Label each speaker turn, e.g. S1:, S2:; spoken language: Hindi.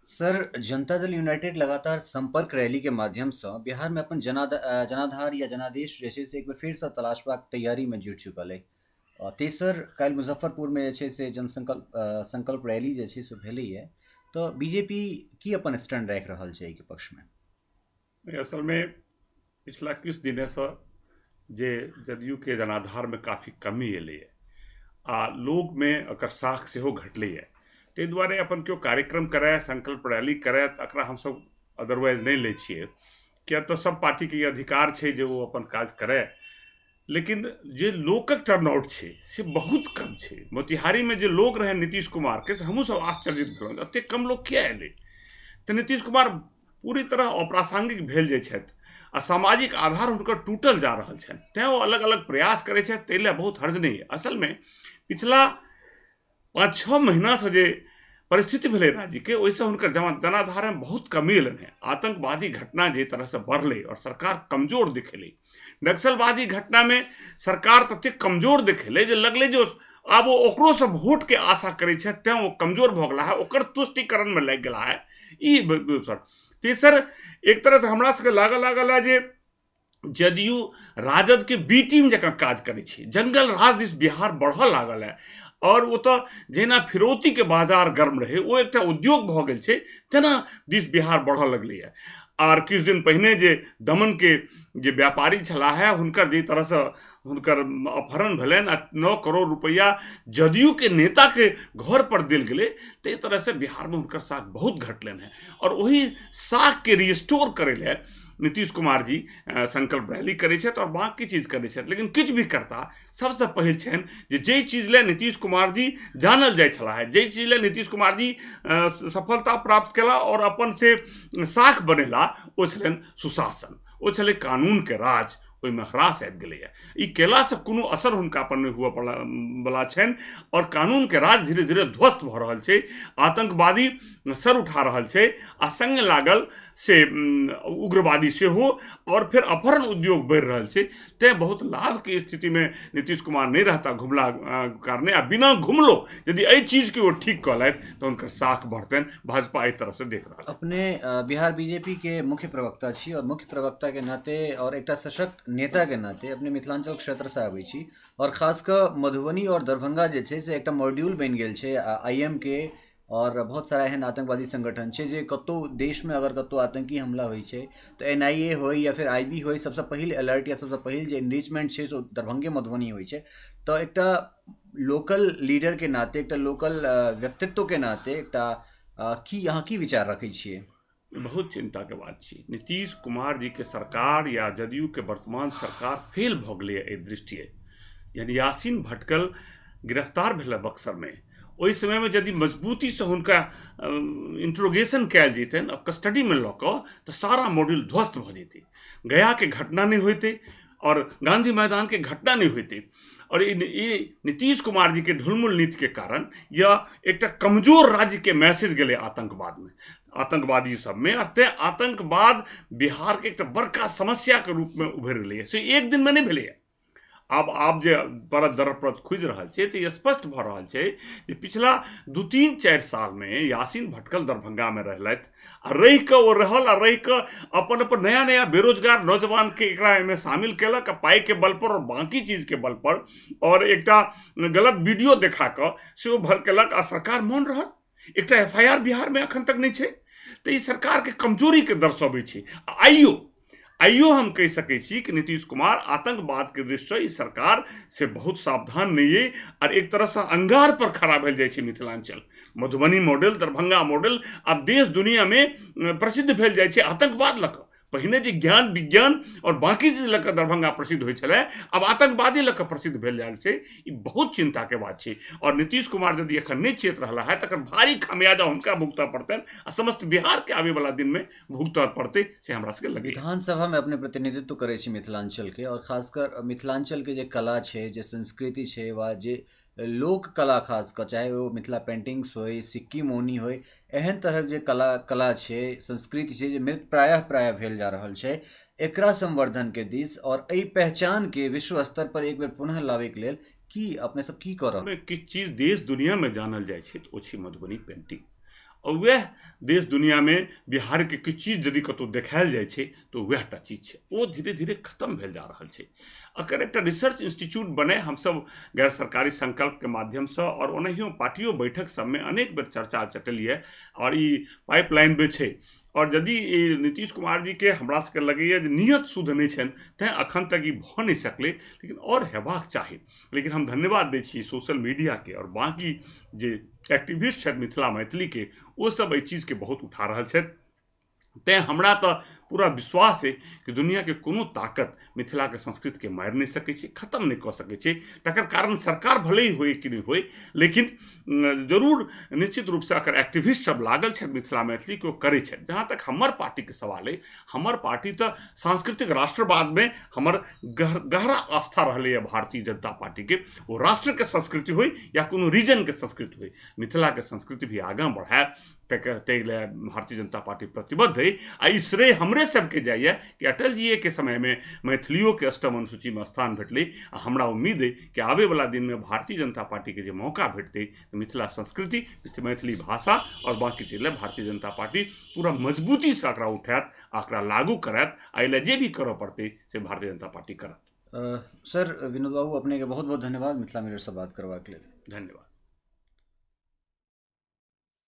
S1: सर, जनता दल यूनाइटेड लगातार संपर्क रैली के माध्यम सँ बिहार में अपन जनाधार या जनादेश जे छै से एक बेर फेर सँ तलाशबाक तैयारी में जुटि चुकल अइ। तेसर काल्हि मुजफ्फरपुर में जे छै से संकल्प रैली जे छै से भेलैए। तऽ बीजेपी की अपन स्टैंड राखि रहल छै एहि के पक्ष में?
S2: असल में पिछला किछु दिनसँ जे जदयू के जनाधार में काफी कमी एलैए आ लोग में एकर साख सेहो घटलैए। ताहि दुआरे अपन केओ कार्यक्रम करे, संकल्प रैली करे तऽ एकरा हमसब अदरवाइज नहीं लै छियै, किया तऽ सब पार्टी के अधिकार छै जे वो अपन काज करे। लेकिन जे लोकक टर्नआउट छै से बहुत कम छै। मोतिहारी में जे लोग रहे नीतीश कुमार के से हमहूँ सब आश्चर्यित भेलहुँ, एते कम लोग किया एलै। तऽ नीतीश कुमार पूरी तरह अप्रासंगिक भेल जाइ छथि आ सामाजिक आधार हुनकर टूटल जा रहल छनि, तेँ ओ अलग अलग प्रयास करै छथि। ताहि लेल बहुत हर्ज नहीं है। असल में पिछला 5-6 महीना से जे परिस्थिति भेलै राज्य के, ओहिसँ हुनकर जनाधार में बहुत कमी एलनि है। आतंकवादी घटना जे तरह से बढ़लै और सरकार कमजोर दिखेलै, नक्सलवादी घटना में सरकार तते कमजोर दिखेलै जे लगलै जे आब वो ओकरो से वोट के आशा करै छै, तेँ वो कमजोर भऽ गेला है, ओकर तुष्टिकरण में लागि गेला है। ई दोसर। तेसर, एक तरह से हमरा सबके लागल है जे जदयू राजद के बी टीम जकाँ काज करै छै। जंगल राज दिस बिहार बढ़ऽ लागल है और वो तो जहिना फिरौती के बाजार गर्म रहे वो एक उद्योग भऽ गेल छै, तेना दिस बिहार बढ़ऽ लगलै है। आर किछु दिन पहिने जे दमन के जे व्यापारी छलाह है, हुनकर जे तरह से हुनकर अपहरण भेलनि आ 9 करोड़ रुपया जदयू के नेता के घर पर देल गेलै, ताहि तरह से बिहार में हुनकर साख बहुत घटलनि है। और वही साख के रिस्टोर करे ले नीतीश कुमार जी संकल्प रैली करै छथि और बाकी चीज करै छथि। लेकिन किछु भी करता, सबसे पहिल छनि जे जे चीज ले नीतीश कुमार जी जानल जाइ छला है, जे चीज ले नीतीश कुमार जी सफलता प्राप्त केला और अपन से साख बनेला, ओ छलनि सुशासन, ओ छलै कानून के राज। ओहिमे ह्रास आबि गेलैए। ई केला से कोनो असर हुनका पर नहि हुअ बला छनि और कानून के राज धीरे धीरे ध्वस्त भऽ रहल छै। आतंकवादी सर उठा रहल छै आ संग लागल से उग्रवादी सेहो, और फिर अपहरण उद्योग बढ़ि रहल छै। तेँ बहुत लाभ के स्थिति में नीतीश कुमार नहीं रहता घुमला कारणे, आ बिना घुमलो यदि एहि चीज के वो ठीक कऽ लथि तऽ हुनकर साख बढ़तनि। भाजपा एहि तरफ से देख रहल है।
S1: अपने बिहार बीजेपी के मुख्य प्रवक्ता छी और मुख्य प्रवक्ता के नाते और एकटा सशक्त नेता के नाते अपने मिथिलांचल क्षेत्र से आबै छी और खासकर मधुबनी और दरभंगा जे छै से एकटा मॉड्यूल बनि गेल छै आईएम के और बहुत सारा एहन आतंकवादी संगठन छै जे कतौ देश में अगर कतौ आतंकी हमला होइ छै तऽ एनआईए होय या फिर आईबी होय, सबसे पहिल अलर्ट या सबसे पहिल जे एनरिचमेंट छै से दरभंगे मधुबनी होइ छै। तऽ एकटा लोकल लीडर के नाते, एकटा लोकल व्यक्तित्व के नाते एकटा की अहाँ की विचार रखै छियै?
S2: बहुत चिंता के बात छै। नीतीश कुमार जी के सरकार या जदयू के वर्तमान सरकार फेल भऽ गेलै एहि दृष्टिए। यानी यासीन भटकल गिरफ्तार भेल बक्सर में, ओहि समय में यदि मजबूती से हुनका इंट्रोगेशन कयल जैतनि कस्टडी में लऽ कऽ, तऽ सारा मॉड्यूल ध्वस्त भऽ जेतै। गया के घटना नहीं होते और गांधी मैदान के घटना नहीं होते। और ये नीतीश कुमार जी के ढुलमुल नीति के कारण या एक कमजोर राज्य के मैसेज गेले आतंकवाद में, आतंकवादी सब में। आतंकवाद बिहार के एक बड़का समस्या के रूप में उभरि गेलै से एक दिन में नहीं भेलै। आब जे परत दर परत खुजि रहल छै तऽ स्पष्ट भऽ रहल छै जे पिछला 2-3-4 साल में यासीन भटकल दरभंगा में रहलथि आ रहि कऽ ओ रहल आ रहि कऽ अपन नया नया बेरोजगार नौजवान के एकरा में शामिल केलक पाई के बल पर और बाकी चीज के बल पर, और एकटा गलत वीडियो देखा कऽ से ओ भड़केलक आ सरकार मान रहल। एकटा एफआईआर बिहार में अखन तक नहीं छै। तऽ ई सरकार के कमजोरी के दर्शाबै छै। आइयो हम कह सकै छी कि नीतीश कुमार आतंकवाद के दृष्टि इस सरकार से बहुत सावधान नहीं है और एक तरह से अंगार पर खड़ा भेल जाइ छै। मिथिलांचल मधुबनी मॉडल, दरभंगा मॉडल अब देश दुनिया में प्रसिद्ध भेल जाइ छै आतंकवाद लऽ कऽ। पहिने जे ज्ञान विज्ञान और बाकी चीज लऽ कऽ दरभंगा प्रसिद्ध होइ छलै, अब आतंकवादी लऽ कऽ प्रसिद्ध भेल जाइ छै। ई बहुत चिंता के बात छै और नीतीश कुमार यदि एखन नहीं चेत रहला है तकर भारी खामियाजा हुनका भुगतऽ पड़तनि आ समस्त बिहार के आवे वाला दिन में भुगतऽ पड़तै से हमरा सबके लगैए।
S1: विधानसभा में अपने प्रतिनिधित्व करै छी मिथिलांचल के और खासकर मिथिलांचल के जे कला छै, जे संस्कृति छै, वा जे लोक कला खासकर, चाहे वो मिथिला पेंटिंग्स होय, सिक्की मौनी होय, एहन तरहक जे कला छै, संस्कृति छै, जे मृत प्रायः भेल जा रहल छै, एकरा संवर्धन के दिस और एहि पहचान के विश्व स्तर पर एक बेर पुनः लावे के लेल की अपने सब की करब?
S2: किछु चीज देश दुनिया में जानल जाइ छै तऽ ओ छै मधुबनी पेंटिंग। और वह देश दुनिया में बिहार के किछु चीज यदि कतौ देखायल जाइ छै तो वह टा चीज छै ओ धीरे धीरे खत्म भेल जा रहल छै। अगर एक रिसर्च इंस्टीट्यूट बने, हम सब गैर सरकारी संकल्प के माध्यम से और ओनहियो पार्टियों बैठक सब में अनेक बेर चर्चा चटलिए और ई पाइपलाइन में छै। और यदि नीतीश कुमार जी के हमरा सबके लगैया जे नियत शुद्ध नहीं छनि तें अखन तक ई भऽ नहीं सकलै, लेकिन और हेबाक चाही। लेकिन हम धन्यवाद दै छी सोशल मीडिया के और बाकी जे एक्टिविस्ट छथि मिथिला मैथिली के, ओ सब एहि चीज के बहुत उठा रहल छथि। तें हमरा तो पूरा विश्वास है कि दुनिया के कोनो ताकत मिथिला के संस्कृति के मारि नहीं सकै छै, खत्म नहीं कऽ सकै छै। तकर कारण सरकार भले ही होय कि नहीं होय, लेकिन जरूर निश्चित रूप से अगर एक्टिविस्ट सब लागल छै मिथिला मैथिली के, ओ करै छै। जहां तक हमर पार्टी के सवाल है, हमर पार्टी तो सांस्कृतिक राष्ट्रवाद में हमर गहरा आस्था रहलै है भारतीय जनता पार्टी के। वो राष्ट्र के संस्कृति होय या कोनो रीजन के संस्कृति होय, मिथिला के संस्कृति भी आगां बढ़ाए ताहि ले भारतीय जनता पार्टी प्रतिबद्ध है। आ ई श्रेय हमरे सबके जाइए कि अटल जी के समय में मैथिलियों के अष्टम अनुसूची में स्थान भेटलै। हमरा उम्मीद है कि आवे वाला दिन में भारतीय जनता पार्टी के जे मौका भेटतै तो मिथिला संस्कृति, मैथिली भाषा और बाकी चीज ले भारतीय जनता पार्टी पूरा मजबूती से एकरा उठायत, एकरा लागू करत। एहि ले जे भी करऽ पड़तै से भारतीय जनता पार्टी करत।
S1: सर विनोद बाबू, अपने के बहुत बहुत धन्यवाद मिथिला मिरर से बात करबाक लेल।
S2: धन्यवाद।